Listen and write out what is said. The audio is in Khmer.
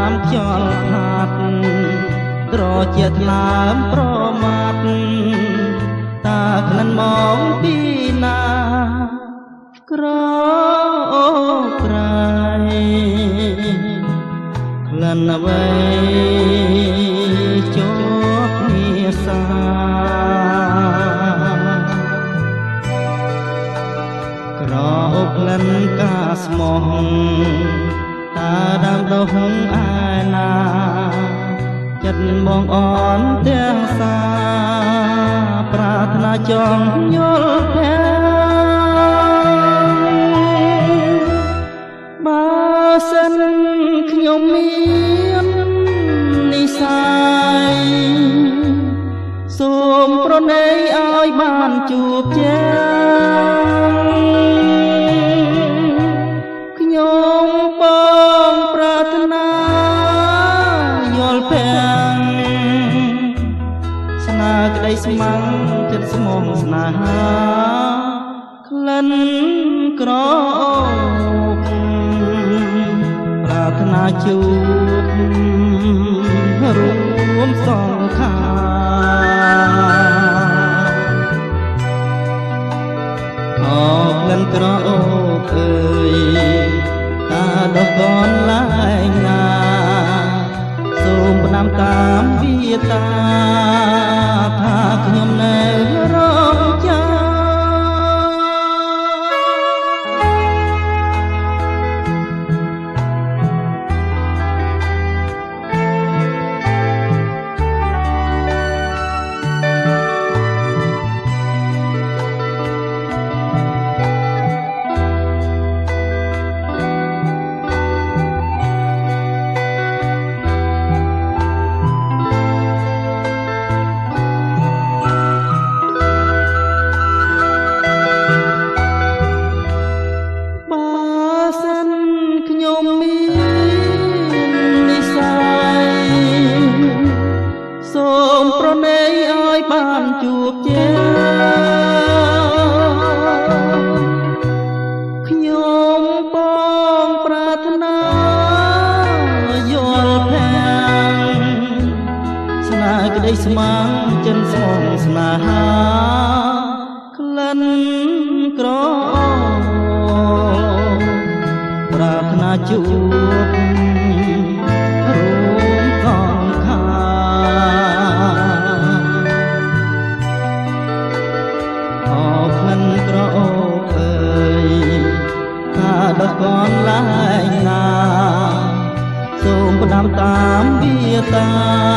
តាមខ្យល់ផាត់ត្រជាថ្លើមប្រមាត់តាក្លិនមកពីណាក្រអូក្រៃក្លិនអ្វីជាប់គ្នាសាក្រអូក្លិនកាស្មោះតាដើមដុះឯណាចិត្តបងអនទាំងសាប្រាថ្នាចង់យល់ភ័យបើសិនខ្ញុំមាននិស្ស័យសូមប្រណីឲ្យបានជួបជែខ្ញុំបងប្រាថ្នាយល់ភ័យស្នេហ៍ក្តីស្មងចិត្តស្មងស្នេហាក្លិនក្រអូបប្រាថ្នាជួបរួមសងខាអូក្លិនក្រអូបអើយតាដកកនឡាយណាសូមផ្ដាំតាមវាតាថាខ្ញុំនៅរងចាំបានជួបជែខ្ញុំបងប្រាថ្នាយល់ភ័យស្នេហ៍ក្តីស្មងចិនស្មងស្នេហាក្លិនក្រអូបប្រាថ្នាជួបដកកនឡាយណាសូមផ្ដាំតាមវាតា